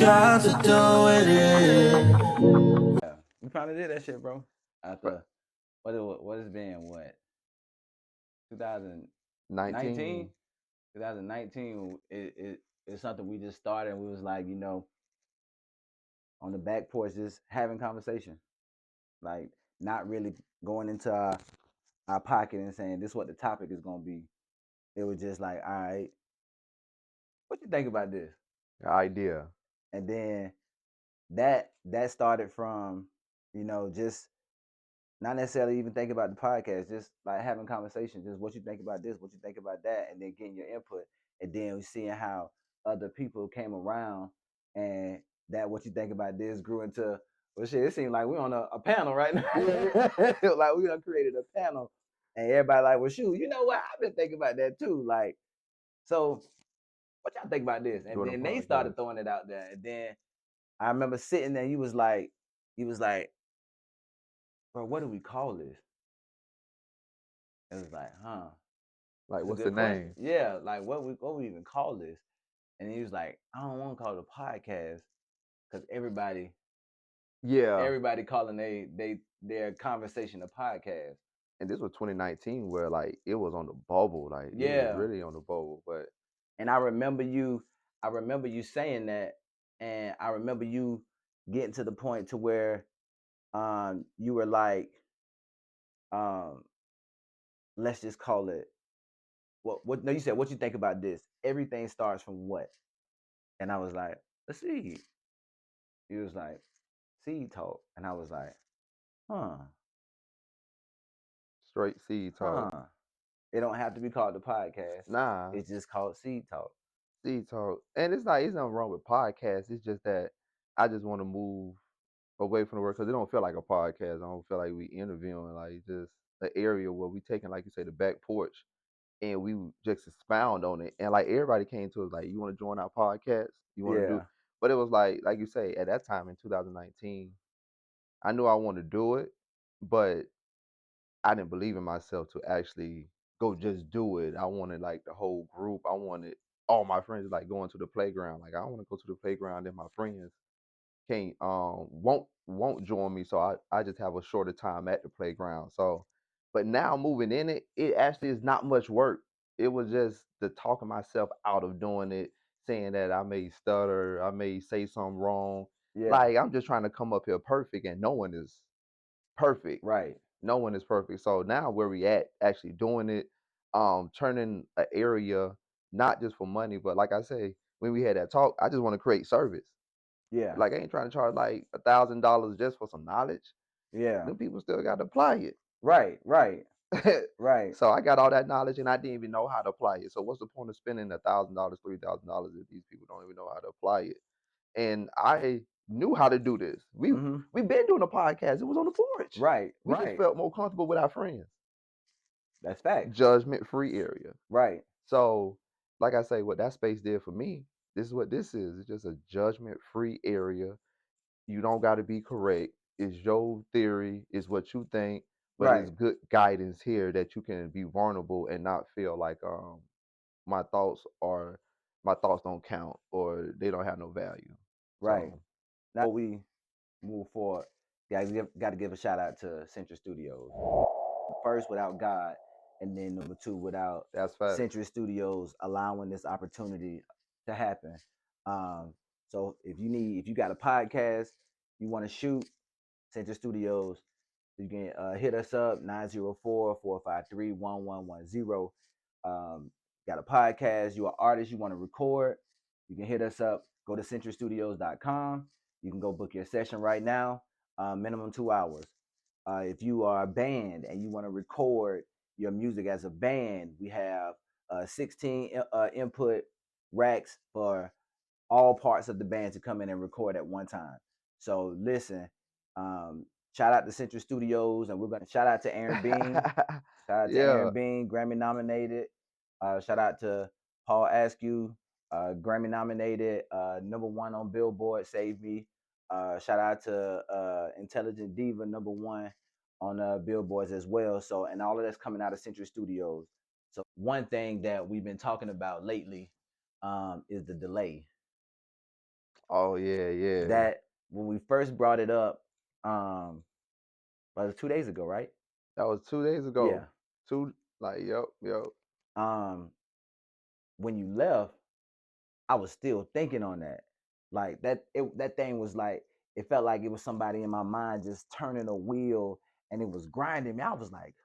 got to do with it. Yeah, we probably did that shit, bro. After what it's been, what 2019, 2019. It's something we just started. And we was like, on the back porch, just having conversation, like not really going into our pocket and saying this is what the topic is gonna be. It was just like, all right, what you think about this? idea. And then that started from, just not necessarily even thinking about the podcast, just like having conversations, just what you think about this, what you think about that, and then getting your input, and then seeing how other people came around, and that what you think about this grew into, well, shit, it seemed like we're on a panel right now. Like we done created a panel, and everybody like, well, shoot, you know what? I've been thinking about that too. Like, so what y'all think about this? And Doing a then they podcast. started throwing it out there, and then I remember sitting there. He was like, bro, what do we call this? It was like, huh? Like, It's a what's the good question. name? Yeah, like what we even call this? And he was like, I don't want to call it a podcast because Yeah. everybody calling their conversation a podcast. And this was 2019, where like it was on the bubble, like it was Yeah. really on the bubble. But And I remember you saying that, and I remember you getting to the point to where you were like, let's just call it what no, you said what you think about this. Everything starts from what? And I was like, let's see. He was like, seed talk. And I was like, huh, straight seed talk. It don't have to be called the podcast. Nah, It's just called seed talk. seed talk. And it's nothing wrong with podcasts. It's just that I just want to move away from the word because it don't feel like a podcast. I don't feel like we interviewing, like just an area where we taking, like you say, the back porch and we just expound on it. And like everybody came to us like, you want to join our podcast? You want to do? Yeah. But it was like you say, at that time in 2019, I knew I wanted to do it, but I didn't believe in myself to actually go just do it. I wanted like the whole group. I wanted all my friends like going to the playground. Like I want to go to the playground and my friends can't won't join me. So I just have a shorter time at the playground. So but now moving in it, it actually is not much work. It was just the talking myself out of doing it, saying that I may stutter, I may say something wrong. Yeah. Like I'm just trying to come up here perfect and no one is perfect. Right. No one is perfect. So now where we at actually doing it, turning an area not just for money, but like I say, when we had that talk, I just want to create service. Yeah. Like I ain't trying to charge like $1,000 just for some knowledge. Yeah. Them people still got to apply it. Right. Right. Right. So I got all that knowledge and I didn't even know how to apply it. So what's the point of spending $1,000, $3,000 if these people don't even know how to apply it? And I knew how to do this. We've been doing a podcast. It was on the porch. Right. We just felt more comfortable with our friends. That's fact. Judgment free area. Right. So, like I say, what that space did for me, this is what this is. It's just a judgment free area. You don't got to be correct. It's your theory, it's what you think, but Right. it's good guidance here that you can be vulnerable and not feel like my thoughts don't count or they don't have no value. Right. So, Now before we move forward, got to give a shout out to Central Studios. First, without God, and then number two, without that's fact. Central Studios allowing this opportunity to happen. So if you got a podcast, you want to shoot, Central Studios, you can hit us up 904-453-1110. Got a podcast, you're an artist, you want to record, you can hit us up. Go to centralstudios.com. You can go book your session right now, minimum 2 hours. If you are a band and you want to record your music as a band, we have 16 input racks for all parts of the band to come in and record at one time. So listen, shout out to Central Studios, and we're going to shout out to Aaron Bean. Shout out to Aaron Bean, Grammy nominated. Shout out to Paul Askew, Grammy nominated, #1 on Billboard, Save Me. Shout out to Intelligent Diva, #1 on Billboards as well. So, and all of that's coming out of Central Studios. So, one thing that we've been talking about lately is the delay. Oh yeah. That when we first brought it up, was 2 days ago, right? That was 2 days Yeah. ago. Yep. Um, when you left, I was still thinking on that. Like that thing was like, it felt like it was somebody in my mind just turning a wheel and it was grinding me. I was like,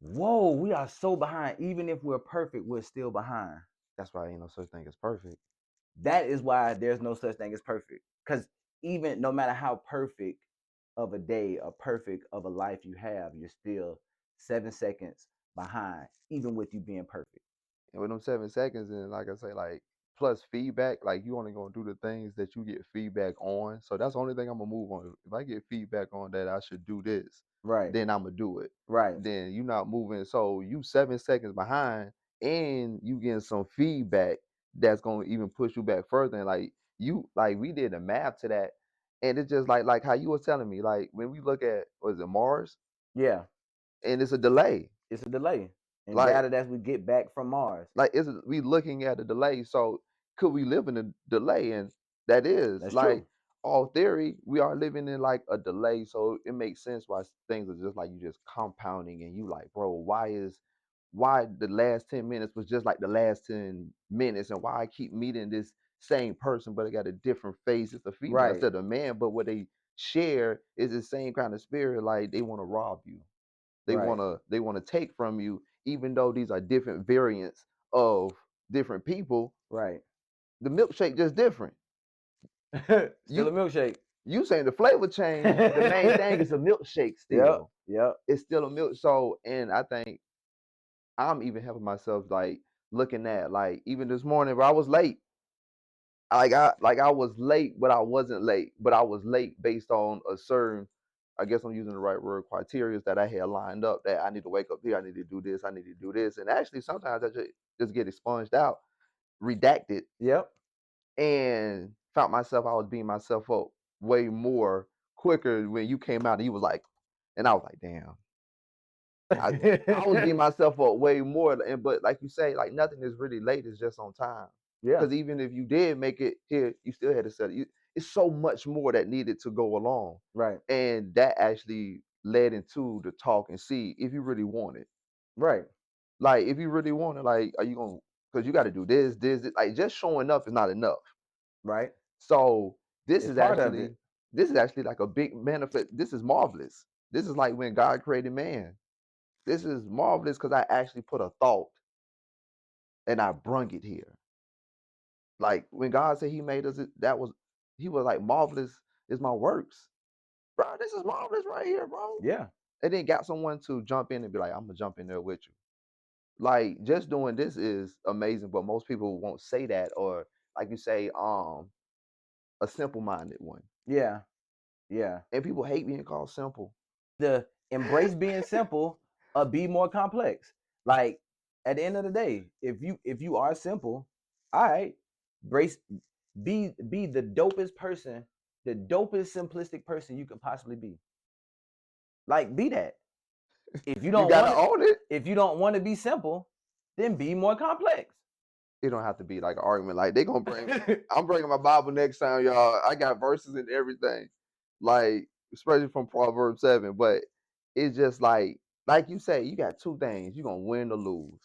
whoa, we are so behind. Even if we're perfect, we're still behind. That's why ain't no such thing as perfect. That is why there's no such thing as perfect. Because even no matter how perfect of a day or perfect of a life you have, you're still 7 seconds behind, even with you being perfect. And with them 7 seconds, and like I say, like plus feedback, like you only gonna do the things that you get feedback on. So that's the only thing I'm gonna move on. If I get feedback on that I should do this, Right. then I'm gonna do it. Right. Then you not moving. So you 7 seconds behind, and you getting some feedback that's gonna even push you back further. And like we did the math to that, and it's just like how you were telling me, like when we look at was it Mars, Yeah. and it's a delay. It's a delay. And Like data that we get back from Mars. is we looking at a delay, so could we live in a delay? And that is That's like true. all theory, we are living in like a delay, so it makes sense why things are just like you just compounding, and you like, bro, why the last 10 minutes was just like the last 10 minutes, and why I keep meeting this same person but it got a different face. It's a female Right. instead of a man, but what they share is the same kind of spirit, like they want to rob you. Right. They want to take from you, even though these are different variants of different people. Right. The milkshake just different. Still a You milkshake. you saying the flavor change, the main thing is a milkshake Yep. still. Yep. It's still a milk. So, and I think I'm even helping myself, like looking at like even this morning where I was late. I was late, but I wasn't late. But I was late based on a certain, I guess I'm using the right word, criteria that I had lined up, that I need to wake up here, I need to do this, I need to do this. And actually sometimes I just get expunged out, redacted, Yep. and found myself I was beating myself up way more quicker when you came out and you was like, and I was like, damn. I was beating myself up way more, and but like you say, like nothing is really late; it's just on time. Yeah. Because even if you did make it here, you still had to set it. It's so much more that needed to go along, Right. and that actually led into the talk and see if you really want it. Right. Like if you really want it, like are you gonna? Because you got to do this. Like just showing up is not enough. Right. So this It's is part of it. actually like a big benefit. This is marvelous. This is like when God created man. This is marvelous because I actually put a thought and I brung it here. Like when God said He made us, He was like, marvelous is my works, bro. This is marvelous right here, bro. Yeah. And then got someone to jump in and be like, I'm gonna jump in there with you. Like just doing this is amazing, but most people won't say that, or like you say, a simple-minded one. Yeah. Yeah. And people hate being called simple. The embrace being simple, be more complex. Like at the end of the day, if you are simple, all right, brace be the dopest person, the dopest simplistic person you can possibly be. Like be that. If you You don't want gotta it, own it. if you don't want to be simple, then be more complex. It don't have to be like an argument. Like they gonna bring. I'm bringing my Bible next time, y'all. I got verses and everything, like especially from Proverbs 7. But it's just like you say, you got two things: you gonna win or lose.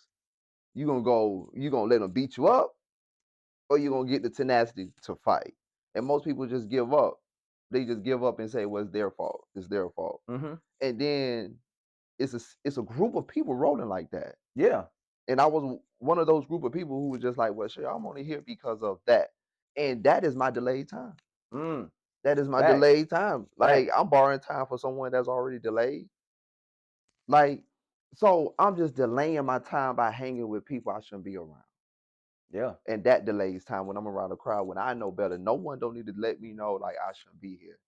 You gonna let them beat you up, or you gonna get the tenacity to fight. And most people just give up. They just give up and say, "Well, it's their fault. It's their fault." Mm-hmm. And then it's a group of people rolling like that. Yeah. And I was one of those group of people who was just like, well, sure, I'm only here because of that. And that is my delayed time. Mm. That is my Facts. delayed time. Like Facts. I'm borrowing time for someone that's already delayed. Like, so I'm just delaying my time by hanging with people I shouldn't be around. Yeah. And that delays time when I'm around a crowd when I know better. No one don't need to let me know like I shouldn't be here.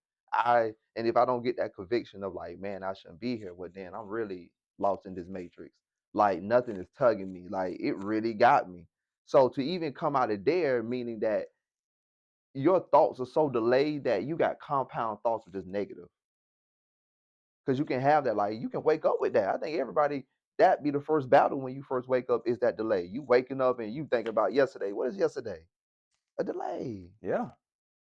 And if I don't get that conviction of like, man, I shouldn't be here, well then I'm really lost in this matrix. Like nothing is tugging me. Like it really got me. So to even come out of there, meaning that your thoughts are so delayed that you got compound thoughts of just negative. Because you can have that, like you can wake up with that. I think everybody that be the first battle when you first wake up is that delay. You waking up and you think about yesterday. What is yesterday? a delay. Yeah.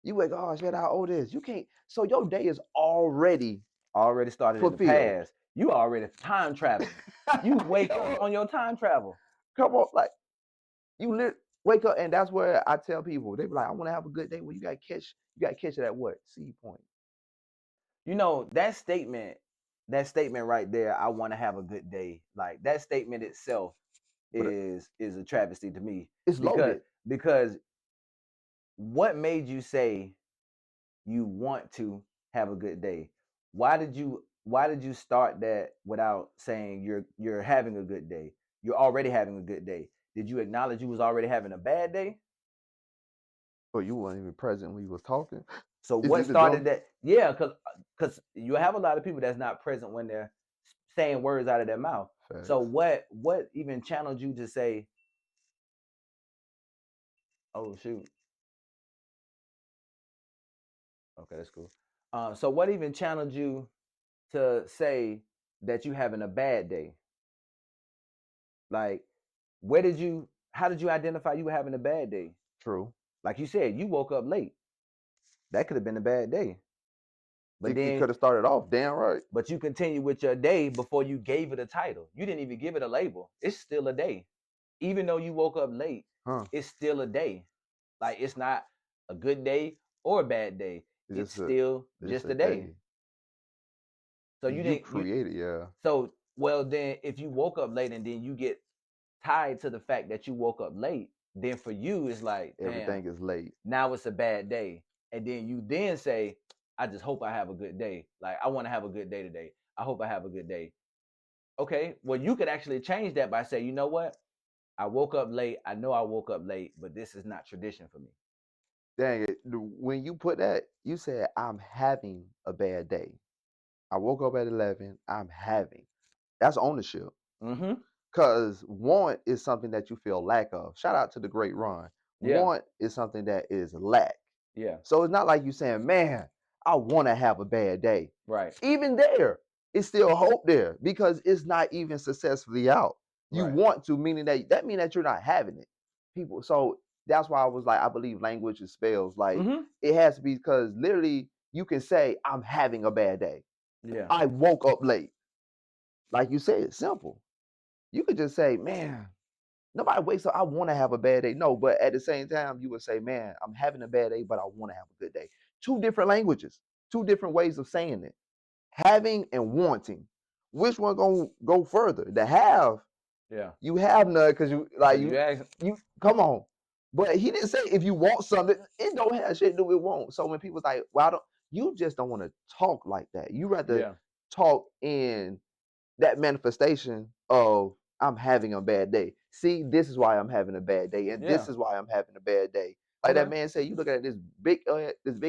You wake, oh shit, I owe this. You can't. So your day is already Already started in the fulfilled. past. You already time traveling. You wake up on your time travel. Come on, like you wake up, and that's where I tell people they be like, I want to have a good day. Well, you gotta catch it at what seed point. You know, that statement right there, I want to have a good day. Like that statement itself But is a travesty to me. it's loaded. Because what made you say you want to have a good day? Why did you start that without saying you're having a good day? You're already having a good day. Did you acknowledge you was already having a bad day? But you weren't even present when you was talking. So It's what either started them. that? Yeah, because you have a lot of people that's not present when they're saying words out of their mouth. So Facts. what even channeled you to say, "Oh shoot, okay, that's cool." So what even channeled you to say that you having a bad day? Like, how did you identify you were having a bad day? True. Like you said, you woke up late. That could have been a bad day. But It then, could have started off damn right. but you continued with your day before you gave it a title. You didn't even give it a label. It's still a day. Even though you woke up late, Huh. it's still a day. Like it's not a good day or a bad day. It's It's still just a day. day. So You created, yeah. so well then if you woke up late and then you get tied to the fact that you woke up late, then for you it's like, damn, Everything is late. now it's a bad day. And then you then say, I just hope I have a good day. Like I want to have a good day today. I hope I have a good day. Okay, well you could actually change that by saying, you know what? I woke up late. I know I woke up late, but this is not tradition for me. Dang it. When you put that, you said, I'm having a bad day. I woke up at 11. I'm having. That's ownership. Mm-hmm. Because want is something that you feel lack of. Shout out to the great Ron. Yeah. Want is something that is lack. Yeah. So it's not like you saying, man, I want to have a bad day. Right. Even there, it's still hope there because it's not even successfully out. You Right. want to, meaning that means that you're not having it. People, so that's why I was like, I believe language is spells. Like Mm-hmm. it has to be because literally you can say, I'm having a bad day. Yeah. I woke up late. Like you said, it's simple. You could just say, man, nobody wakes up, I want to have a bad day. No, but at the same time, you would say, man, I'm having a bad day, but I want to have a good day. Two different languages, two different ways of saying it. Having and wanting. Which one gonna go further? The have, Yeah. you have none because You you come on. But he didn't say if you want something, it don't have shit to do with want. So when people's like, well, I don't, you just don't want to talk like that. You rather talk in that manifestation of I'm having a bad day. See, this is why I'm having a bad day, and this is why I'm having a bad day. Like that man said, you look at this big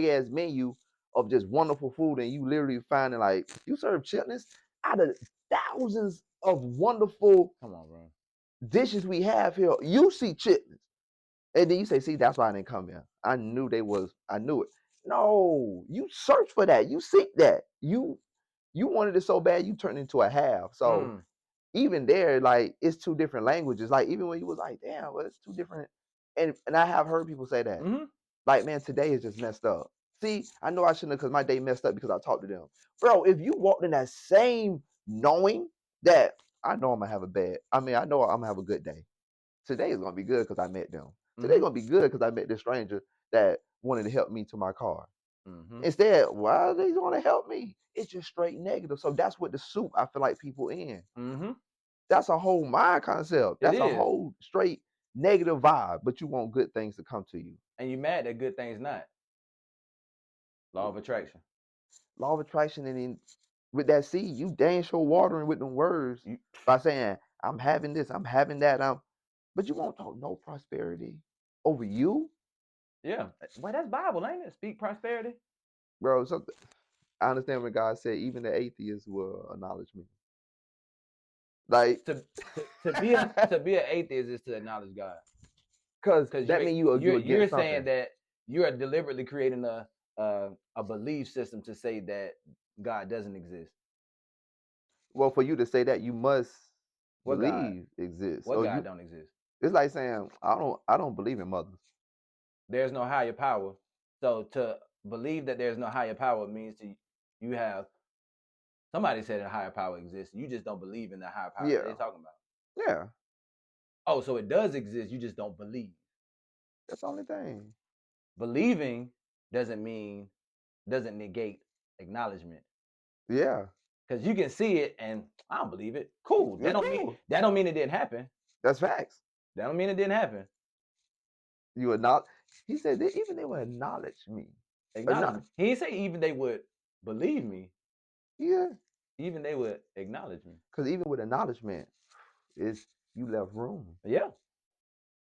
ass menu of just wonderful food, and you literally finding like you serve chitlins out of thousands of wonderful come on, bro. dishes we have here. You see chitlins, and then you say, see, that's why I didn't come here. I knew I knew it. No, you search for that. You seek that. You wanted it so bad, you turned into a half. So even there, like it's two different languages. Like even when you was like, damn, well, it's two different. And I have heard people say that. Mm-hmm. Like, man, today is just messed up. See, I know I shouldn't have because my day messed up because I talked to them. Bro, if you walked in that same knowing that I know I'm gonna have a bad, I mean, I know I'm gonna have a good day. Today is gonna be good because I met them. Today's gonna be good because I met this stranger that wanted to help me to my car. Mm-hmm. Instead, why are they gonna help me? It's just straight negative. So that's what the soup I feel like people in. Mm-hmm. That's a whole mind concept. That's It a is. whole straight negative vibe, but you want good things to come to you. And you mad that good things not. Law of attraction. Law of attraction, and then with that seed, you dang sure watering with them words by saying, I'm having this, I'm having that, but you won't talk no prosperity over you. Yeah. Well, that's Bible, ain't it? Speak prosperity. Bro, so I understand when God said even the atheists will acknowledge me. Like to be an atheist is to acknowledge God. Because that means you're against saying something. that you are deliberately creating a belief system to say that God doesn't exist. Well, for you to say that, you must What God? believe exists. What God don't exist? It's like saying I don't believe in mothers. there's no higher power. So to believe that there's no higher power means you have somebody said a higher power exists. You just don't believe in the higher power that Yeah, they're talking about. yeah. Oh, so it does exist. You just don't believe. That's the only thing. Believing doesn't negate acknowledgement. Yeah, Because you can see it and I don't believe it. Cool. that's cool. That don't mean it didn't happen. That's facts. That don't mean it didn't happen. You acknowledge. He said that even they would acknowledge me. Acknowledge me. He didn't say even they would believe me. Yeah, Even they would acknowledge me. because even with acknowledgement, is you left room. Yeah.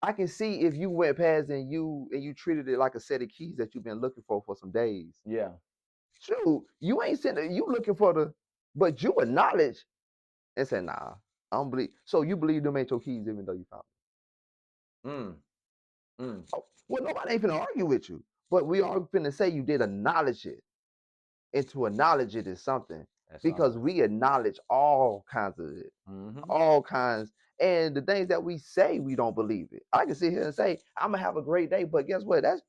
I can see if you went past and you treated it like a set of keys that you've been looking for some days. Yeah. Shoot, you ain't sitting. You looking for but you acknowledge and say, nah, I don't believe. So you believe them ain't your keys even though you found them. Oh, well, nobody ain't finna argue with you, but we are finna say you did acknowledge it, and to acknowledge it is something. Because we acknowledge all kinds of it, all kinds, and the things that we say we don't believe it. I can sit here and say I'm gonna have a great day, but guess what? That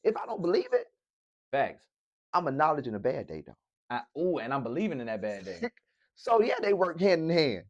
if I don't believe it, facts. I'm acknowledging a bad day though. And I'm believing in that bad day. So yeah, they work hand in hand,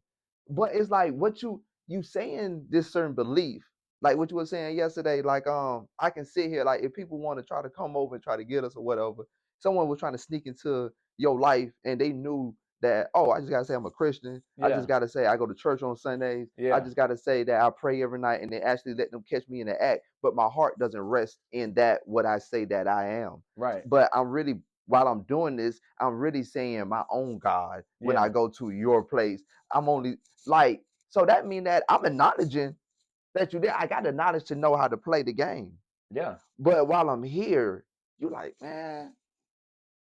but it's like what you saying this certain belief, like what you were saying yesterday. Like I can sit here like if people want to try to come over and try to get us or whatever, someone was trying to sneak into your life and they knew that, oh, I just gotta say I'm a Christian. I just gotta say I go to church on Sundays. I just gotta say that I pray every night, and they actually let them catch me in the act. But my heart doesn't rest in that what I say that I am. Right. But I'm really, while I'm doing this, I'm really saying my own God when I go to your place. I'm only like, so that means that I'm acknowledging that you there. I got the knowledge to know how to play the game. Yeah. But while I'm here, you like, man,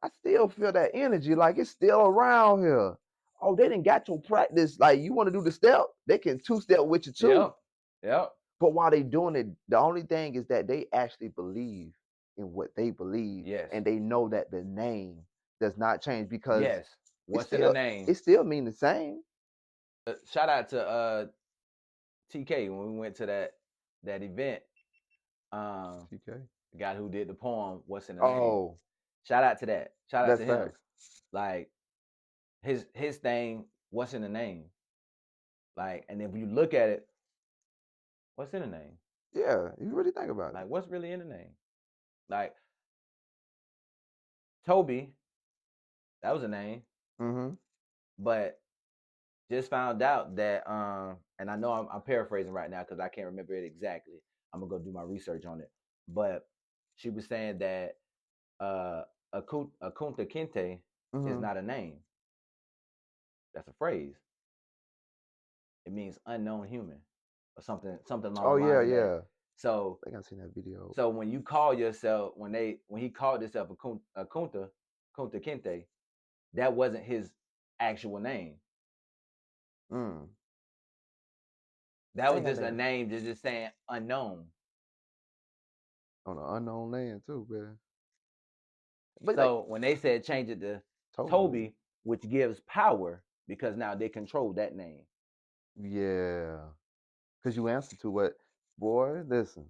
I still feel that energy. Like it's still around here. Oh, they didn't got your practice. Like you want to do the step, they can two-step with you too. Yep. Yep. But while they doing it, the only thing is that they actually believe in what they believe. Yes. And they know that the name does not change because what's in the name? It still mean the same. Shout out to TK when we went to that event. TK, the guy who did the poem, what's in the name? Oh, Shout out to that. Shout out to him. facts. Like his thing, what's in the name? Like, and if you look at it, what's in the name? Yeah, you really think about Like, it. what's really in the name? Like Toby, that was a name, Mm-hmm. but just found out that and I know I'm paraphrasing right now because I can't remember it exactly. I'm gonna go do my research on it. But she was saying that Akunta Kinte is not a name. That's a phrase. It means unknown human or something along Oh the lines yeah, of yeah. that. So I think I've seen that video. so when you call yourself when he called himself Kunta Kinte, that wasn't his actual name. That was just a name just saying unknown. On an unknown land too, man. But so when they said change it to Toby, which gives power because now they control that name. Yeah. Because you answer to what, boy, listen.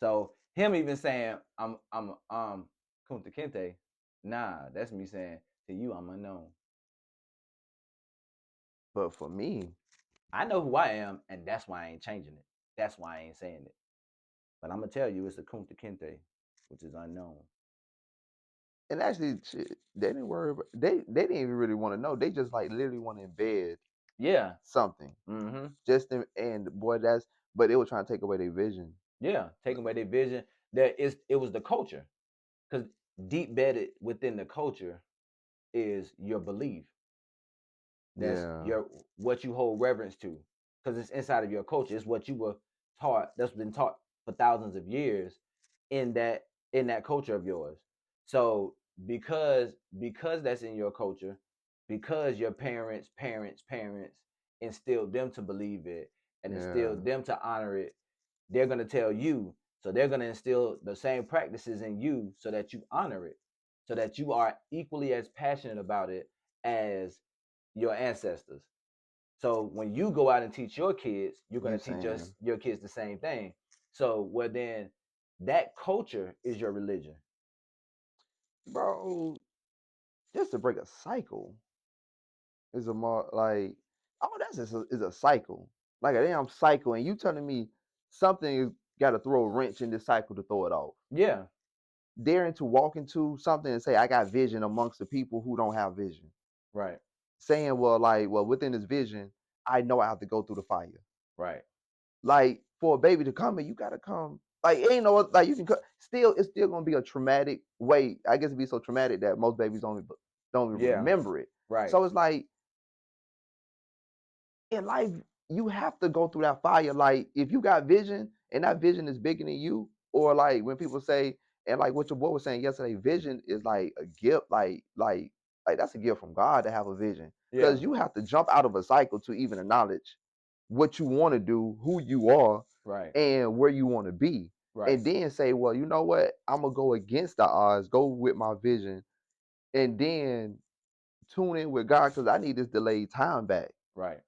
So him even saying I'm Kunta Kinte, nah, that's me saying to you I'm unknown. But for me, I know who I am, and that's why I ain't changing it. That's why I ain't saying it. But I'm gonna tell you, it's a Kunta Kinte, which is unknown. And actually, shit, they didn't worry about. They didn't even really want to know. They just like literally want to embed. Yeah. Something. Just and boy, but they were trying to take away their vision. Yeah, taking away their vision. It was the culture, because deep bedded within the culture is your belief. That's what you hold reverence to, because it's inside of your culture. It's what you were taught. That's been taught for thousands of years in that culture of yours. So because that's in your culture, because your parents instilled them to believe it and instilled them to honor it, they're gonna tell you. So they're gonna instill the same practices in you so that you honor it, so that you are equally as passionate about it as your ancestors. So when you go out and teach your kids, you're going to teach your kids the same thing. So, well, then that culture is your religion. Bro, just to break a cycle is a more like, oh, that's just is a cycle. Like a damn cycle, and you telling me something got to throw a wrench in this cycle to throw it off. Yeah. Daring to walk into something and say, I got vision amongst the people who don't have vision. Right. Saying, well, within this vision, I know I have to go through the fire. Right. Like for a baby to come in, you gotta come. Like it ain't no like you can still it's still gonna be a traumatic way. I guess it'd be so traumatic that most babies don't even Yeah. remember it. Right. So it's like in life, you have to go through that fire. Like if you got vision and that vision is bigger than you, or like when people say, and like what your boy was saying yesterday, vision is like a gift, like that's a gift from God to have a vision. Yeah. Because you have to jump out of a cycle to even acknowledge what you want to do, who you are, Right. and where you want to be. Right. And then say, well, you know what? I'm gonna go against the odds, go with my vision, and then tune in with God because I need this delayed time back. Right.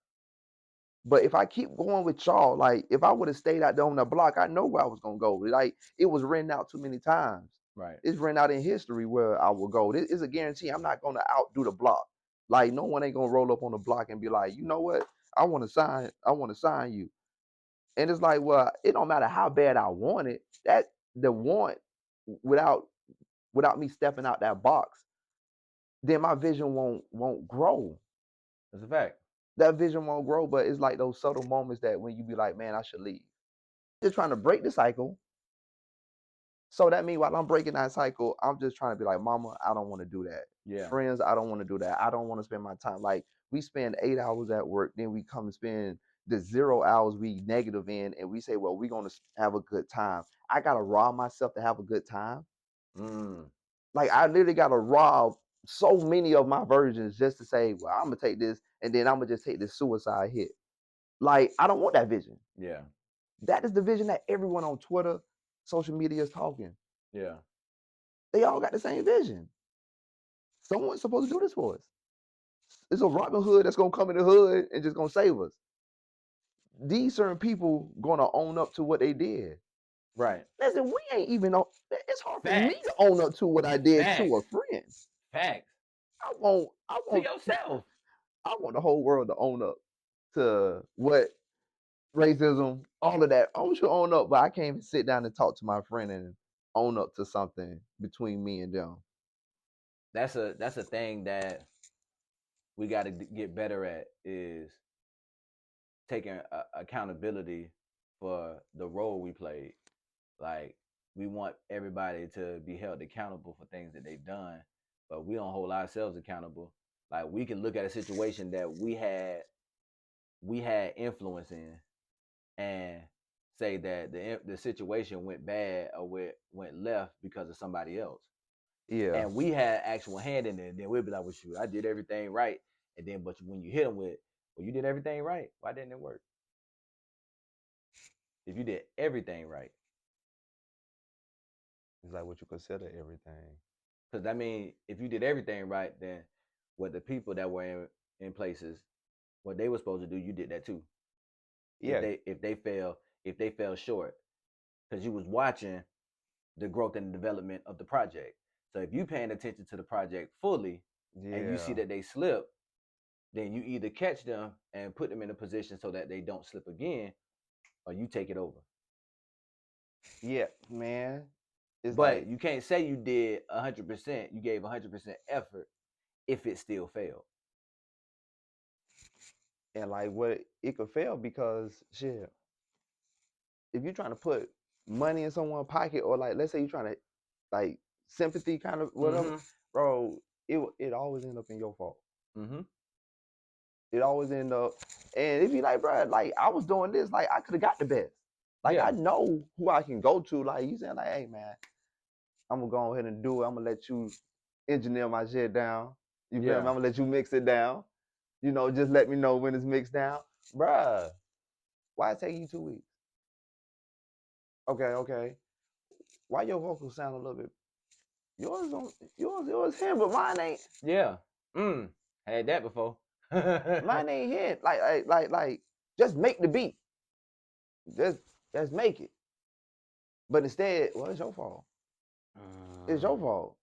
But if I keep going with y'all, like if I would have stayed out there on the block, I know where I was gonna go. Like it was written out too many times. Right. It's written out in history where I will go. This is a guarantee. I'm not gonna outdo the block. Like no one ain't gonna roll up on the block and be like, you know what? I want to sign you. And it's like, well, it don't matter how bad I want it. That the want without me stepping out that box, then my vision won't grow. That's a fact. That vision won't grow, but it's like those subtle moments that when you be like, man, I should leave. Just trying to break the cycle. So that means while I'm breaking that cycle, I'm just trying to be like, mama, I don't want to do that. Yeah. Friends, I don't want to do that. I don't want to spend my time. Like we spend 8 hours at work, then we come and spend the 0 hours we negative in, and we say, well, we're gonna have a good time. I gotta rob myself to have a good time. Like I literally gotta rob so many of my versions just to say, well, I'm gonna take this, and then I'm gonna just take this suicide hit. Like I don't want that vision. Yeah. That is the vision that everyone on Twitter, social media is talking. Yeah. They all got the same vision. Someone's supposed to do this for us. It's a Robin Hood that's gonna come in the hood and just gonna save us. These certain people gonna own up to what they did. Right. Listen, we ain't even on. It's hard for me Facts. to own up to what I did Facts. to a friend. Facts. I want To yourself. I want the whole world to own up to what racism, all of that. I want you to own up, but I can't even sit down and talk to my friend and own up to something between me and them. That's a thing that we got to get better at is taking accountability for the role we played. Like we want everybody to be held accountable for things that they've done, but we don't hold ourselves accountable. Like we can look at a situation that we had influence in and say that the situation went bad or went left because of somebody else. Yeah. And we had actual hand in it. Then we'd be like, well, shoot, I did everything right. And then, but when you hit them with, well, you did everything right. Why didn't it work? If you did everything right. It's like what you consider everything. Because I mean, if you did everything right, then what the people that were in places, what they were supposed to do, you did that too. Yeah. If they fell short, because you was watching the growth and the development of the project. So if you paying attention to the project fully, and you see that they slip, then you either catch them and put them in a position so that they don't slip again, or you take it over. Yeah, man. It's But like you can't say you did 100%. You gave 100% effort if it still failed. and like what it could fail because shit. If you're trying to put money in someone's pocket, or like let's say you're trying to like sympathy kind of whatever, bro, it always end up in your fault. It always end up, and it'd be like, bro, like I was doing this, like I could have got the best. Like Yeah. I know who I can go to. Like you saying, like, hey man, I'm gonna go ahead and do it. I'm gonna let you engineer my shit down. You feel me? I'm gonna let you mix it down. You know, just let me know when it's mixed down, bruh. Why it take you 2 weeks? Okay. Why your vocals sound a little bit? Yours him, but mine ain't. Yeah. Had that before. Mine ain't hit. Like, just make the beat. Just make it. But instead, well, it's your fault. It's your fault.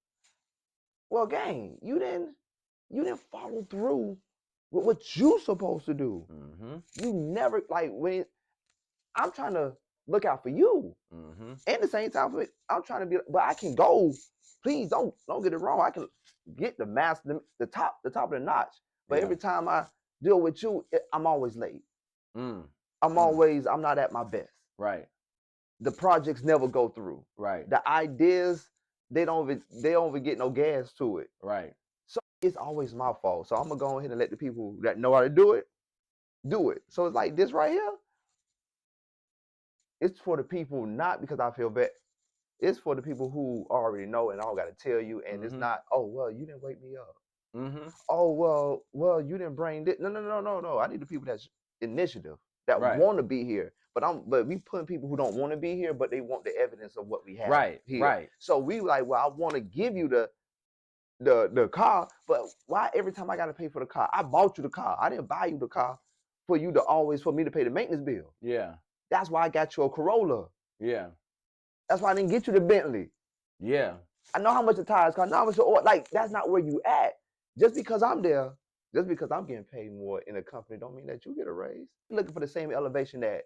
Well, gang, you didn't follow through with what you supposed to do. Mm-hmm. You never like when I'm trying to look out for you. Mm-hmm. At the same time, I'm trying to be, but I can go. Please don't get it wrong. I can get the master, the top of the notch. But Yeah. every time I deal with you, I'm always late. Mm. I'm not at my best. Right. The projects never go through. Right. The ideas, they don't even get no gas to it. Right. So it's always my fault. So I'm gonna go ahead and let the people that know how to do it. So it's like this right here. It's for the people, not because I feel bad. It's for the people who already know, and I don't got to tell you. And it's not, oh well, you didn't wake me up. Mm-hmm. Oh well, you didn't bring this. No. I need the people that's initiative, that want to be here. But we putting people who don't want to be here, but they want the evidence of what we have here. Right. So we like, well, I want to give you the car, but why every time I got to pay for the car? I bought you the car. I didn't buy you the car for me to pay the maintenance bill. Yeah. That's why I got you a Corolla. Yeah. That's why I didn't get you the Bentley. Yeah. I know how much the tires cost. Now like that's not where you at. Just because I'm there, just because I'm getting paid more in a company, don't mean that you get a raise. You're looking for the same elevation that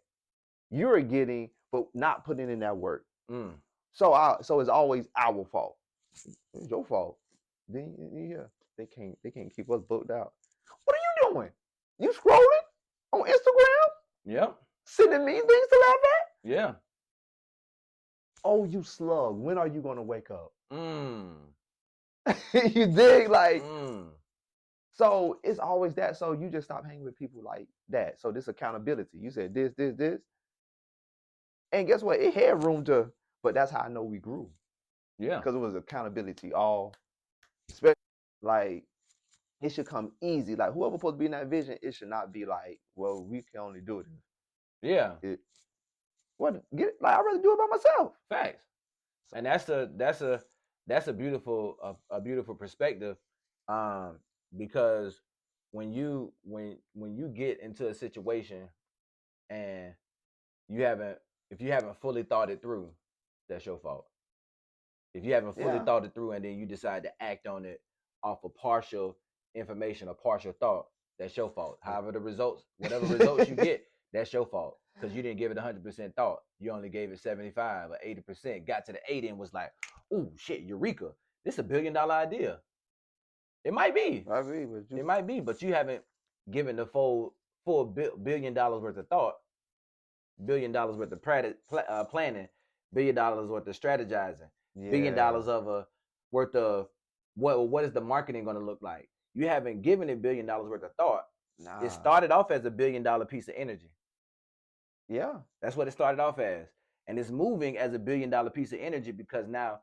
you're getting, but not putting in that work. Mm. So it's always our fault. It's your fault. Then yeah, they can't keep us booked out. What are you doing? You scrolling on Instagram? Yep. Sending me things to laugh at? Yeah. Oh, you slug. When are you gonna wake up? Mm. You dig? Like, Mm. so it's always that. So you just stop hanging with people like that. So this accountability. You said this. And guess what? It had room to, but that's how I know we grew. Yeah. Because it was accountability all, especially like it should come easy. Like whoever supposed to be in that vision, it should not be like, well, we can only do it. Yeah. I'd rather do it by myself. Facts. And that's a beautiful perspective. Because when you get into a situation and if you haven't fully thought it through, that's your fault. If you haven't fully thought it through and then you decide to act on it off of partial information or partial thought, that's your fault. However, whatever results you get, that's your fault. Because you didn't give it 100% thought. You only gave it 75 or 80%. Got to the 80 and was like, oh shit, eureka. This is $1 billion idea. It might be. It might be, but you haven't given the full $1 billion worth of thought, $1 billion worth of planning, $1 billion worth of strategizing, $1 billion worth of what is the marketing going to look like? You haven't given it $1 billion worth of thought. Nah. It started off as $1 billion piece of energy. Yeah. That's what it started off as. And it's moving as $1 billion piece of energy because now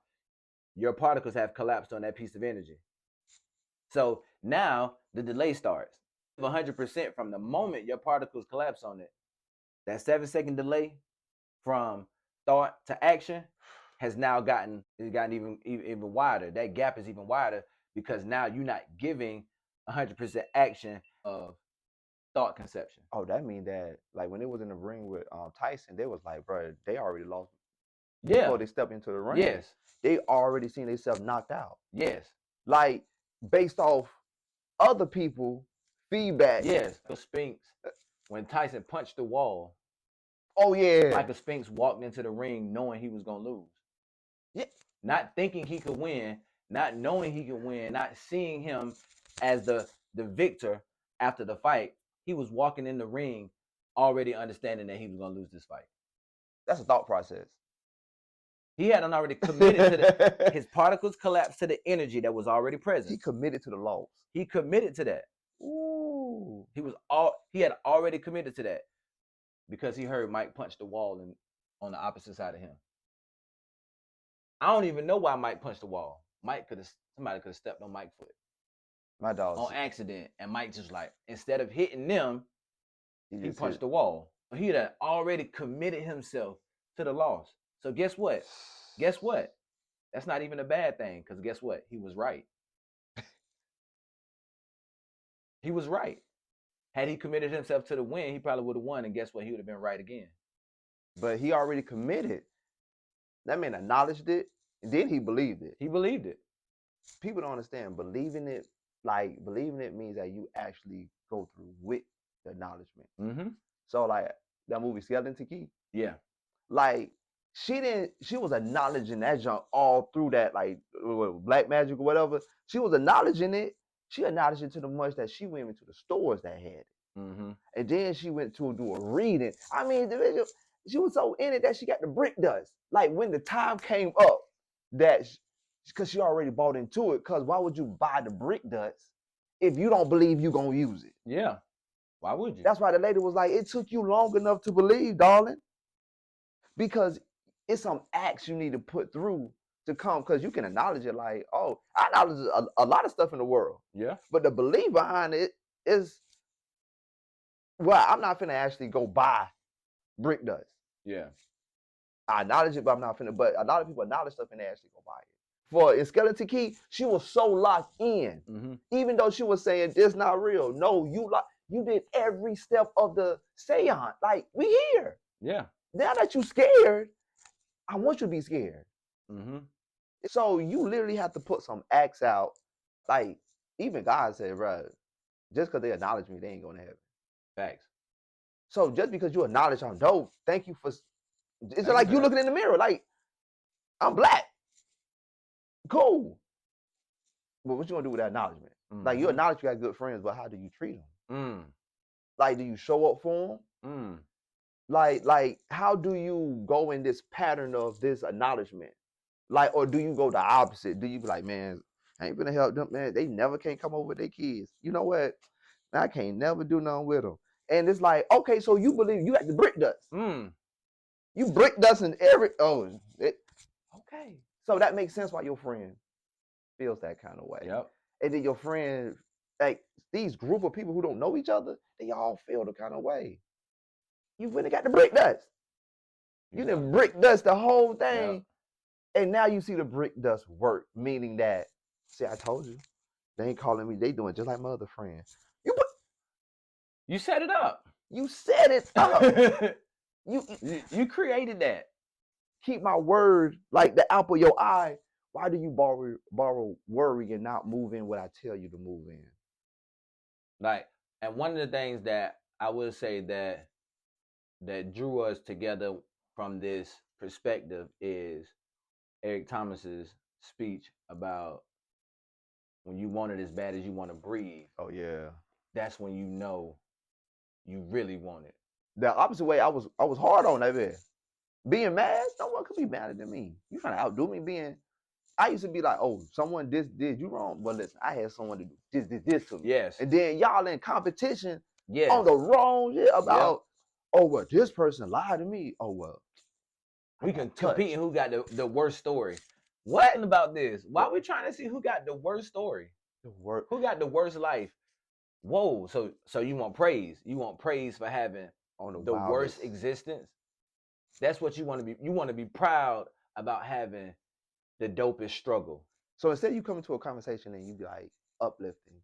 your particles have collapsed on that piece of energy. So now the delay starts. 100% from the moment your particles collapse on it. That 7-second delay from thought to action has now gotten even wider. That gap is even wider because now you're not giving 100% action of thought conception. Oh, that means that like when it was in the ring with Tyson, they was like, bro, they already lost before they step into the ring. Yes. They already seen themselves knocked out. Yes. Like based off other people feedback. Yes. The Spinks, when Tyson punched the wall. Oh yeah. Michael Spinks walked into the ring knowing he was gonna lose. Yeah. Not thinking he could win, not knowing he could win, not seeing him as the victor after the fight. He was walking in the ring already understanding that he was gonna lose this fight. That's a thought process. He hadn't already committed to his particles collapsed to the energy that was already present. He committed to the loss. He committed to that. Ooh. He had already committed to that because he heard Mike punch the wall on the opposite side of him. I don't even know why Mike punched the wall. Somebody could have stepped on Mike's foot. My dog. On accident. And Mike just like, instead of hitting them, he punched the wall. He had already committed himself to the loss. So guess what? That's not even a bad thing, because guess what? He was right. He was right. Had he committed himself to the win, he probably would have won, and guess what? He would have been right again. But he already committed. That man acknowledged it, and then he believed it. He believed it. People don't understand. Believing it means that you actually go through with the acknowledgement. Mm-hmm. So like that movie Skeleton Key, Yeah. like she was acknowledging that junk all through that, like Black Magic or whatever. She was acknowledging it. She acknowledged it to the much that she went into the stores that had it. Mm-hmm. And then she went to do a reading. I mean, she was so in it that she got the brick dust. Like when the time came up that, because she already bought into it, because why would you buy the brick dust if you don't believe you're going to use it? Yeah. Why would you? That's why the lady was like, it took you long enough to believe, darling. Because it's some acts you need to put through to come, because you can acknowledge it like, oh, I acknowledge a lot of stuff in the world. Yeah. But the belief behind it is, well, I'm not finna actually go buy brick dust. Yeah. I acknowledge it, but I'm not finna. But a lot of people acknowledge stuff and they actually go buy it. For in Skeleton Key, she was so locked in, even though she was saying this not real. No, you did every step of the seance. Like, we here. Yeah. Now that you scared, I want you to be scared. Mm-hmm. So you literally have to put some acts out. Like, even God said, bro, just because they acknowledge me, they ain't going to heaven. Facts. So just because you acknowledge I'm dope, thank you for. It's Thank like you you for looking in the mirror, like, I'm black. Cool. But what you gonna do with that acknowledgement? Like, you acknowledge you got good friends, but how do you treat them? Like, do you show up for them? Like, how do you go in this pattern of this acknowledgement? Like, or do you go the opposite? Do you be like, man, I ain't gonna help them, man. They never can't come over with their kids. You know what? I can't never do nothing with them. And it's like, okay, so you believe you got the brick dust. You brick dust in every okay. So that makes sense why your friend feels that kind of way. Yep. And then your friend, like these group of people who don't know each other, they all feel the kind of way. You really got the brick dust. You done brick dust the whole thing. Yep. And now you see the brick dust work, meaning that, see, I told you, they ain't calling me, they doing just like my other friends. You set it up. You set it up. You created that. Keep my word like the apple of your eye. Why do you borrow worry and not move in what I tell you to move in? Like, and one of the things that I will say that drew us together from this perspective is Eric Thomas's speech about when you want it as bad as you want to breathe. Oh yeah. That's when you know you really want it. The opposite way, I was hard on that man. Being mad, no one could be madder than me. You trying to outdo me I used to be like, oh, someone did you wrong. Well, listen, I had someone to do this to me. Yes. And then y'all in competition on the wrong shit about, oh, well, this person lied to me. Oh, well. We can compete in who got the worst story. What about this? Why are we trying to see who got the worst story? Who got the worst life? Whoa. So you want praise. You want praise for having the worst existence. That's what you want to be. You want to be proud about having the dopest struggle. So instead of you coming to a conversation and you be like uplifting,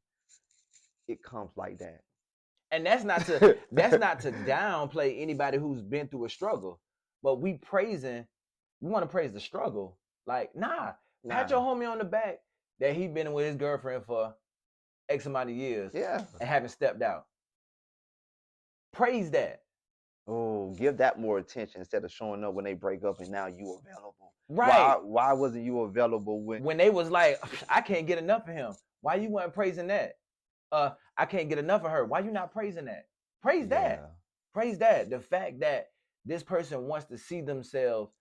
it comes like that. And that's not to downplay anybody who's been through a struggle. But we want to praise the struggle. Like, pat your homie on the back that he been with his girlfriend for X amount of years. Yeah. And haven't stepped out. Praise that. Oh, give that more attention instead of showing up when they break up and now you available. Right. Why wasn't you available when they was like, I can't get enough of him? Why you weren't praising that? I can't get enough of her. Why you not praising that? Praise that. Praise that. The fact that this person wants to see themselves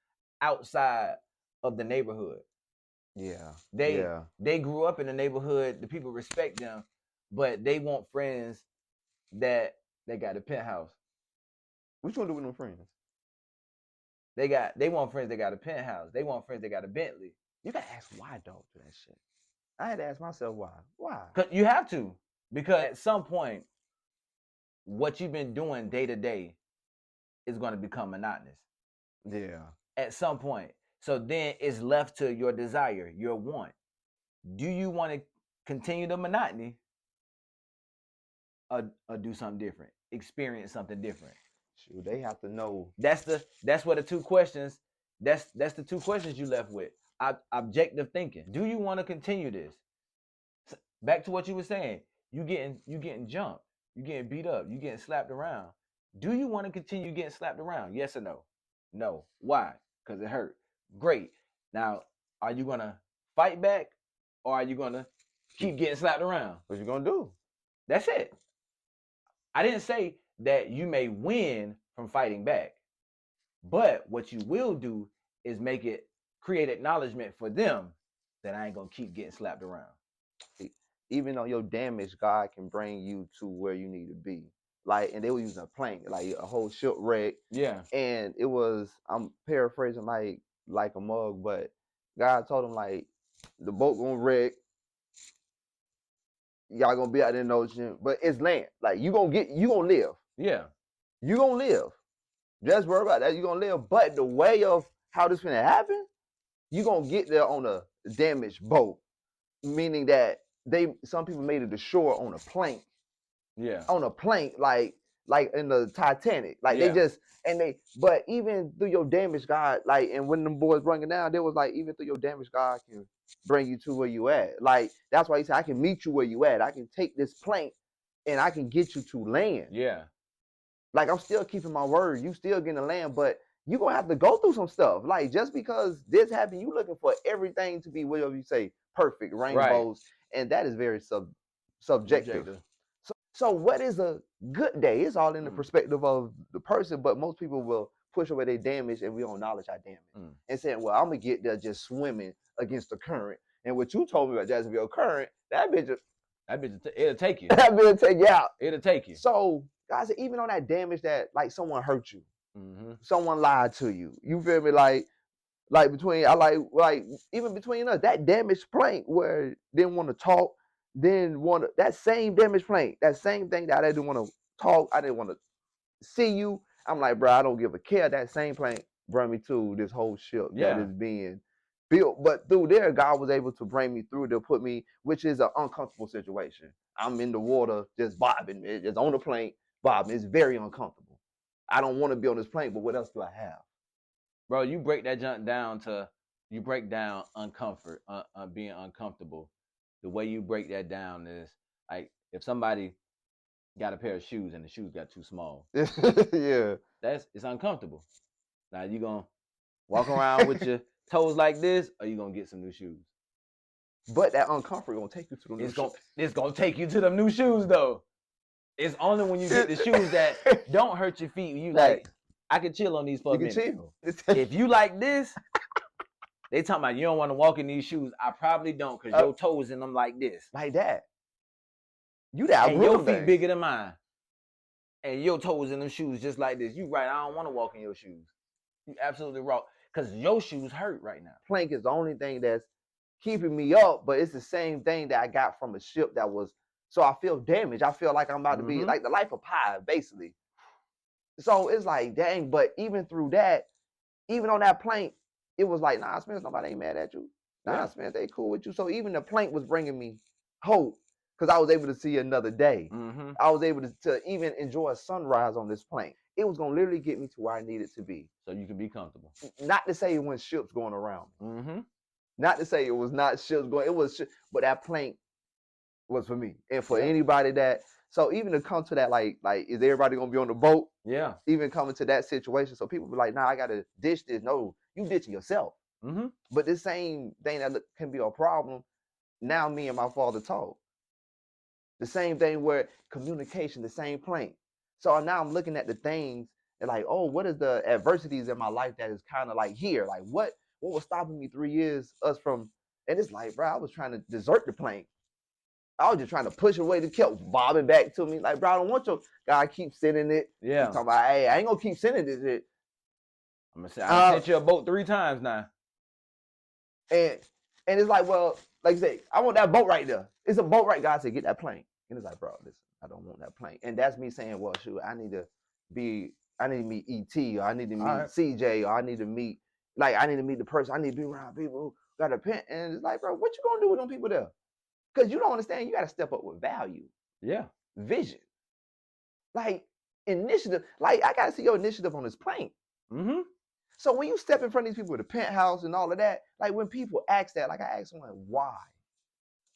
outside of the neighborhood. Yeah. They grew up in the neighborhood. The people respect them, but they want friends that got a penthouse. What you gonna do with them friends? They want friends that got a penthouse. They want friends that got a Bentley. You gotta ask why though for that shit. I had to ask myself why. Why? Because you have to. Because at some point, what you've been doing day to day is going to become monotonous. Yeah. At some point. So then it's left to your desire, your want. Do you want to continue the monotony or do something different? Experience something different? Shoot, they have to know. That's what the two questions That's the two questions you left with. Objective thinking. Do you want to continue this? Back to what you were saying. You getting jumped. You getting beat up. You getting slapped around. Do you want to continue getting slapped around? Yes or no? No. Why? Because it hurt. Great. Now, are you gonna fight back, or are you gonna keep getting slapped around? What you gonna do? That's it. I didn't say that you may win from fighting back, but what you will do is create acknowledgement for them that I ain't gonna keep getting slapped around. Even on your damage, God can bring you to where you need to be. Like, and they were using a plank, like a whole shipwreck. Yeah. And it was, I'm paraphrasing like a mug, but God told him like the boat gonna wreck. Y'all gonna be out in the ocean, but it's land. Like you gonna live. Yeah. You gonna live. Just worry about that. You gonna live. But the way of how this gonna happen, you gonna get there on a damaged boat, meaning that some people made it to shore on a plank. Yeah. On a plank, like in the Titanic. Like Yeah. but even through your damage, God, like, and when them boys bring it down, they was like, even through your damage, God can bring you to where you at. Like, that's why he said, I can meet you where you at. I can take this plank and I can get you to land. Yeah. Like, I'm still keeping my word. You still getting to land, but you're going to have to go through some stuff. Like, just because this happened, you looking for everything to be, whatever you say, perfect, rainbows. Right. And that is very subjective. So what is a good day? It's all in the perspective of the person, but most people will push away their damage and we don't acknowledge our damage. And saying, well, I'm going to get there just swimming against the current. And what you told me about Jacksonville Current, that bitch, it'll take you. That bitch will take you out. It'll take you. So, guys, even on that damage that, like, someone hurt you, someone lied to you, you feel me? Like between, even between us, that damaged plank where didn't want to talk, that same damage plank, that same thing that I didn't want to talk, I didn't want to see you. I'm like, bro, I don't give a care. That same plank brought me to this whole ship that is being built. But through there, God was able to bring me through to put me, which is an uncomfortable situation. I'm in the water, just bobbing, just on the plank, bobbing. It's very uncomfortable. I don't want to be on this plank, but what else do I have? Bro, you break that junk down you break down being uncomfortable. The way you break that down is like if somebody got a pair of shoes and the shoes got too small. Yeah. It's uncomfortable. Now you gonna walk around with your toes like this, or you gonna get some new shoes? But that uncomfort gonna take you to the new shoes. It's gonna take you to them new shoes though. It's only when you get the shoes that don't hurt your feet. You like, I can chill on these for a minute. Chill. If you like this, they talking about you don't want to walk in these shoes. I probably don't, because your toes in them like this. Like that. You that and your feet bigger than mine. And your toes in them shoes just like this. You right, I don't want to walk in your shoes. You absolutely wrong. Because your shoes hurt right now. Plank is the only thing that's keeping me up, but it's the same thing that I got from a ship that was, so I feel damaged. I feel like I'm about to be like the life of Pi, basically. So it's like, dang, but even through that, even on that plank, it was like, nah, Spence, nobody ain't mad at you. Nah, Spence, they cool with you. So even the plank was bringing me hope because I was able to see another day. I was able to even enjoy a sunrise on this plank. It was going to literally get me to where I needed to be. So you can be comfortable. Not to say it was ships going around me. Not to say it was not ships going, it was, but that plank was for me. And for anybody that, so even to come to that, like, is everybody going to be on the boat? Yeah. Even coming to that situation. So people be like, nah, I got to ditch this. No, you ditching yourself. But this same thing that can be a problem, now me and my father talk. The same thing where communication, the same plank. So now I'm looking at the things and like, oh, what is the adversities in my life that is kind of like here? Like what was stopping me 3 years us from, and it's like, bro, I was trying to desert the plank. I was just trying to push away. They kept bobbing back to me. Like, bro, I don't want your guy keep sending it. Yeah. Talking about, hey, I ain't gonna keep sending this shit. I'm gonna say I sent you a boat 3 times now. And it's like, well, like you say, I want that boat right there. It's a boat right, God said, get that plane. And it's like, bro, listen, I don't want that plane. And that's me saying, well, shoot, I need to meet ET, or I need to meet CJ, or I need to meet the person. I need to be around people who got a pen. And it's like, bro, what you gonna do with them people there? Because you don't understand, you got to step up with value. Yeah. Vision. Like, initiative. Like, I got to see your initiative on this plane. So when you step in front of these people with the penthouse and all of that, like when people ask that, like I ask someone, why?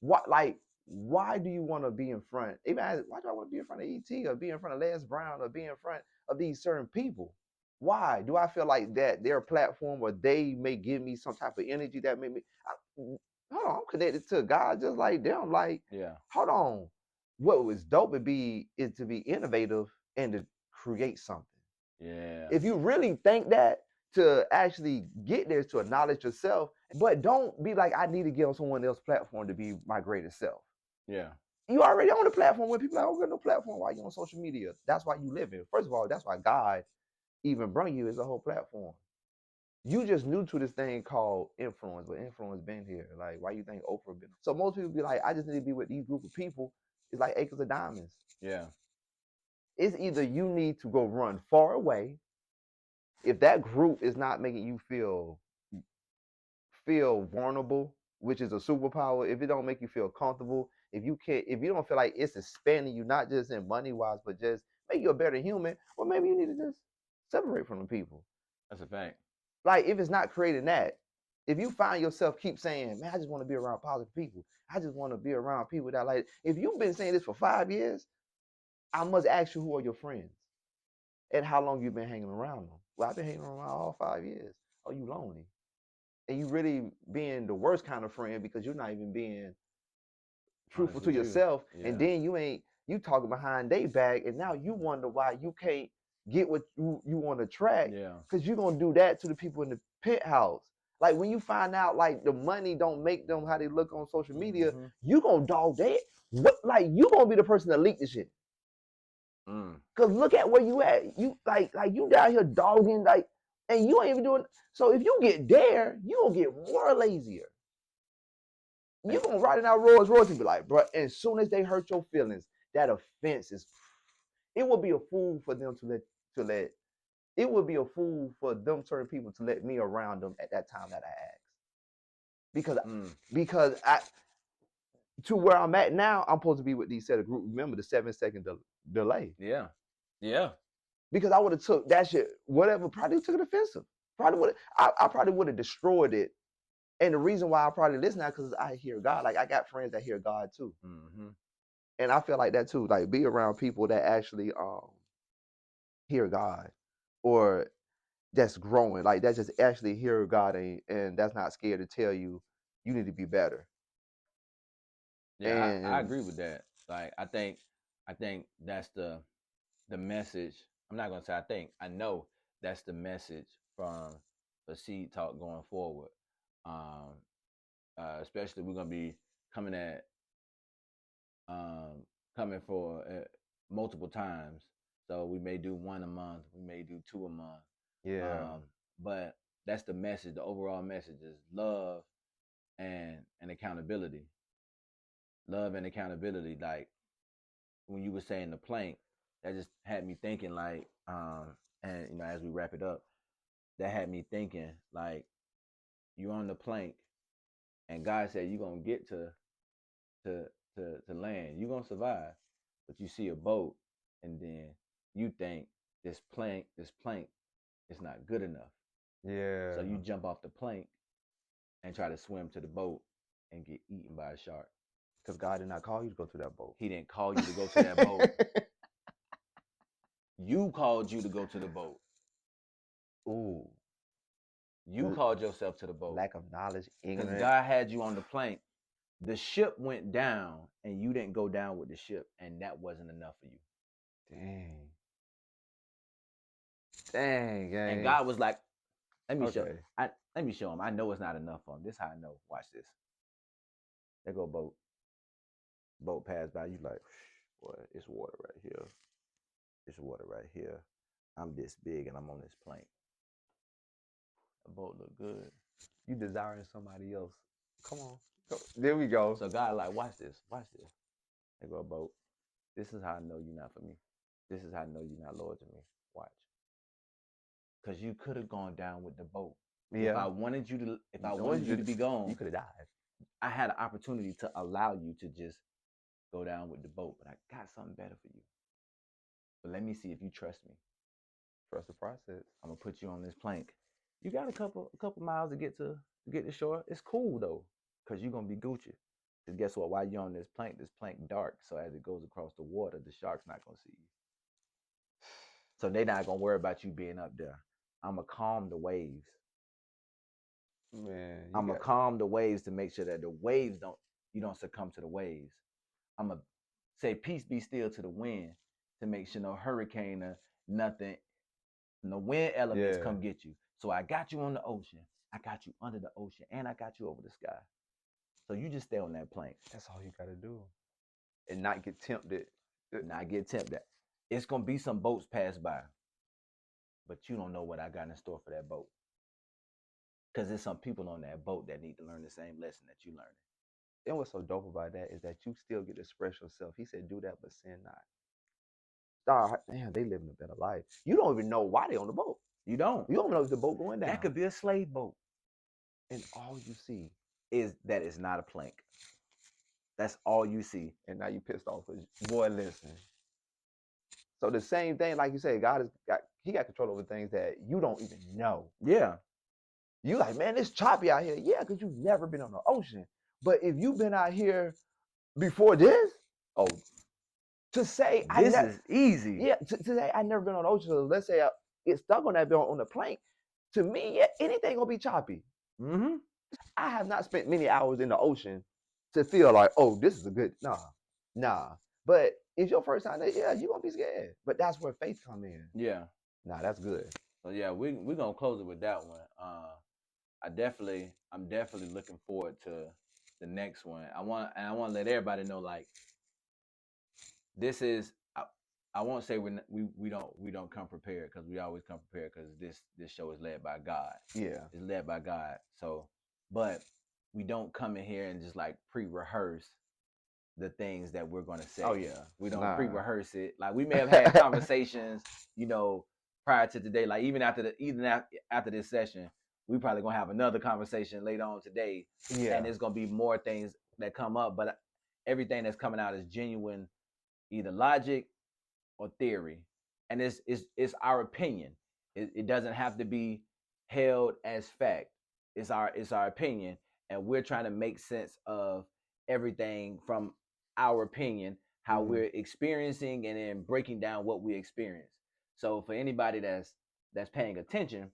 What, like, why do you want to be in front? Even why do I want to be in front of ET or be in front of Les Brown or be in front of these certain people? Why do I feel like that their platform or they may give me some type of energy that make me? Hold on, I'm connected to God just like them. Like, Yeah. hold on, what was dope would be is to be innovative and to create something. Yeah. If you really think that to actually get there to acknowledge yourself, but don't be like, I need to get on someone else's platform to be my greatest self. Yeah. You already on the platform when people are like, oh, got no platform. Why you on social media? That's why you live in. First of all, that's why God even brought you as a whole platform. You just new to this thing called influence, but influence been here. Like, why you think Oprah been? So most people be like, I just need to be with these group of people. It's like acres of diamonds. Yeah. It's either you need to go run far away. If that group is not making you feel vulnerable, which is a superpower, if it don't make you feel comfortable, if you don't feel like it's expanding you, not just in money wise, but just make you a better human, well, maybe you need to just separate from the people. That's a fact. Like if it's not creating that, if you find yourself keep saying, man, I just want to be around positive people. I just want to be around people that like, if you've been saying this for 5 years, I must ask you who are your friends and how long you've been hanging around them. Well, I've been hanging around all 5 years. Are you lonely? And you really being the worst kind of friend because you're not even being truthful to yourself. Yeah. And then you talking behind their back, and now you wonder why you can't get what you want to track. Yeah. Because you're gonna do that to the people in the penthouse. Like when you find out like the money don't make them how they look on social media, you gonna dog that. What, like you gonna be the person that leak the shit. Cause look at where you at. You like you down here dogging like, and you ain't even doing. So if you get there, you gonna get more lazier. You gonna ride in our Rolls Royce and be like, bro. As soon as they hurt your feelings, that offense is. It would be a fool for them to let. It would be a fool for them certain people to let me around them at that time that I asked. Because I to where I'm at now, I'm supposed to be with these set of group. Remember the 7-second delay. Yeah. Yeah. Because I would have took that shit, whatever, probably took it offensive. Probably would I probably would have destroyed it. And the reason why I probably listen now because I hear God. Like I got friends that hear God too. And I feel like that too. Like be around people that actually hear God or that's growing. Like that just actually hear God and that's not scared to tell you you need to be better. Yeah, I agree with that. Like I think that's the message. I'm not gonna say I think. I know that's the message from the Seed Talk going forward. Especially we're gonna be coming at coming for multiple times. So we may do one a month, we may do 2 a month. Yeah. But that's the message. The overall message is love and accountability. Love and accountability. Like when you were saying the plank, that just had me thinking like, and as we wrap it up, that had me thinking like you're on the plank and God said you're gonna get to to land. You're gonna survive. But you see a boat and then you think this plank is not good enough. Yeah. So you jump off the plank and try to swim to the boat and get eaten by a shark. Because God did not call you to go to that boat. He didn't call you to go to that boat. You called you to go to the boat. Ooh. You called yourself to the boat. Lack of knowledge, ignorance. Because God had you on the plank. The ship went down and you didn't go down with the ship, and that wasn't enough for you. Dang, gang. And God was like, let me show him. I know it's not enough for him. This is how I know. Watch this. There go boat. Boat passed by. You like, boy, it's water right here. It's water right here. I'm this big and I'm on this plank. The boat look good. You desiring somebody else. Come on. There we go. So God like, watch this. Watch this. There go a boat. This is how I know you're not for me. This is how I know you're not loyal to me. Watch. Because you could have gone down with the boat. Yeah. If I wanted you to be gone, you could have died. I had an opportunity to allow you to just go down with the boat, but I got something better for you. But let me see if you trust me. Trust the process. I'm gonna put you on this plank. You got a couple miles to get to shore. It's cool though, because you're gonna be Gucci. Because guess what? While you're on this plank dark. So as it goes across the water, the shark's not gonna see you. So they're not gonna worry about you being up there. I'ma calm the waves. Man, I'ma calm the waves to make sure that the waves you don't succumb to the waves. I'ma say peace be still to the wind to make sure no hurricane or nothing, no wind elements come get you. So I got you on the ocean, I got you under the ocean, and I got you over the sky. So you just stay on that plank. That's all you gotta do. And not get tempted. Not get tempted. It's gonna be some boats pass by, but you don't know what I got in store for that boat. Because there's some people on that boat that need to learn the same lesson that you learned. And what's so dope about that is that you still get to express yourself. He said, do that, but sin not. Damn, they living a better life. You don't even know why they on the boat. You don't know if the boat going down. That could be a slave boat. And all you see is that it's not a plank. That's all you see. And now you pissed off. Boy, listen. So the same thing, like you say, God he got control over things that you don't even know. Yeah. You like, man, it's choppy out here. Yeah, because you've never been on the ocean. But if you've been out here before this, to say this is easy. Yeah, to say I never been on the ocean. So let's say I get stuck on that on the plank. To me, yeah, anything gonna be choppy. Mm-hmm. I have not spent many hours in the ocean to feel like, oh, this is a good nah. But it's your first time, yeah, you're gonna be scared. But that's where faith come in. Yeah. Nah, that's good. So yeah, we're gonna close it with that one. I'm definitely looking forward to the next one. I want to let everybody know, like, this is, I won't say we don't come prepared, because we always come prepared, because this show is led by God. Yeah, it's led by God. So, but we don't come in here and just like pre-rehearse the things that we're gonna say. Oh yeah, we don't pre-rehearse it. Like, we may have had conversations, prior to today. Like, even after this session, we probably gonna have another conversation later on today. Yeah, and there's gonna be more things that come up, but everything that's coming out is genuine, either logic or theory, and it's our opinion. It doesn't have to be held as fact. It's our opinion, and we're trying to make sense of everything from our opinion, how we're experiencing, and then breaking down what we experience. So for anybody that's paying attention,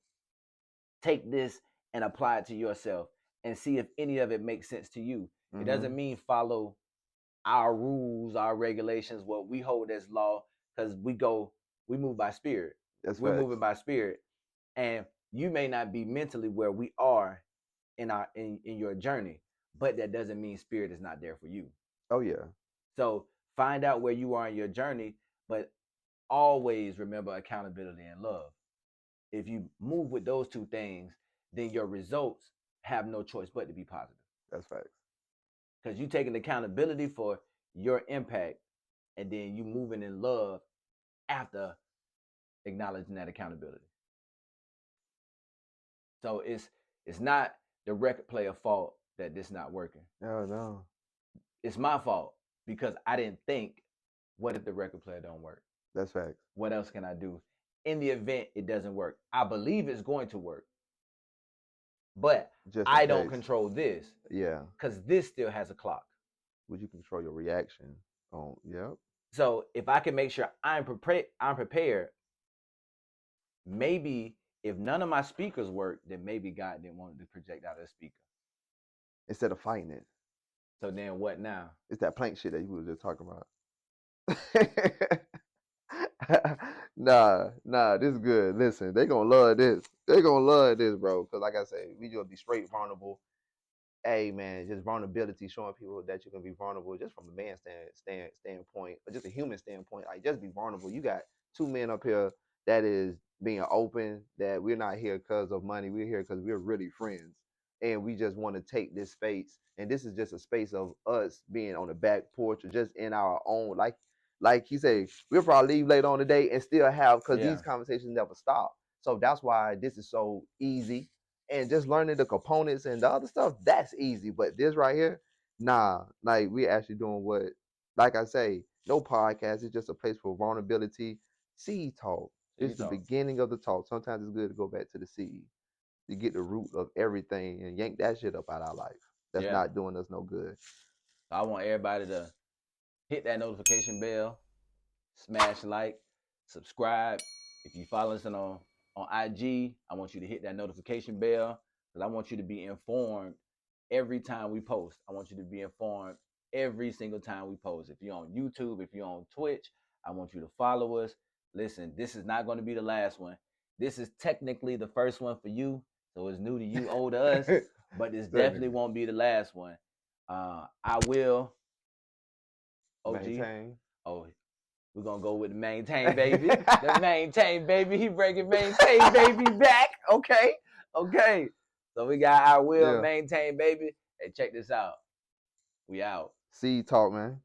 take this and apply it to yourself and see if any of it makes sense to you. It doesn't mean follow our rules, our regulations, what we hold as law, because we move by spirit. We're moving by spirit. And you may not be mentally where we are in your journey, but that doesn't mean spirit is not there for you. Oh yeah. So find out where you are in your journey, but always remember accountability and love. If you move with those two things, then your results have no choice but to be positive. That's facts. Because you taking accountability for your impact, and then you moving in love after acknowledging that accountability. So it's not the record player fault that this not working. No. It's my fault, because I didn't think, what if the record player don't work? That's facts. What else can I do? In the event it doesn't work, I believe it's going to work, but I don't control this. Yeah. Because this still has a clock. Would you control your reaction? Oh, yeah. So if I can make sure I'm prepared, maybe if none of my speakers work, then maybe God didn't want to project out a speaker instead of fighting it. So then what now? It's that plank shit that you were just talking about. Nah, this is good. Listen, they gonna love this. They gonna love this, bro. Because like I said, we just be straight vulnerable. Hey man, just vulnerability, showing people that you can be vulnerable, just from a man standpoint, or just a human standpoint. Like, just be vulnerable. You got two men up here that is being open, that we're not here because of money. We're here because we're really friends, and we just want to take this space. And this is just a space of us being on the back porch, or just in our own, like he said, we'll probably leave later on today and still have, because these conversations never stop. So that's why this is so easy. And just learning the components and the other stuff, that's easy. But this right here, nah, like, we actually doing what, like I say, no podcast. It's just a place for vulnerability. Seed talk. It's the beginning of the talk. Sometimes it's good to go back to the seed. to get the root of everything and yank that shit up out of our life. That's Yeah. not doing us no good. I want everybody to hit that notification bell, smash like, subscribe. If you follow us on IG, I want you to hit that notification bell because I want you to be informed every time we post. I want you to be informed every single time we post. If you're on YouTube, if you're on Twitch, I want you to follow us. Listen, this is not going to be the last one. This is technically the first one for you, so it's new to you, old to us, but this definitely won't be the last one. I will. OG. Maintain. Oh, we're gonna go with the maintain, baby. The maintain, baby. He bringing maintain, baby, back. Okay. So we got I will maintain, baby. Hey, check this out. We out. Seed talk, man.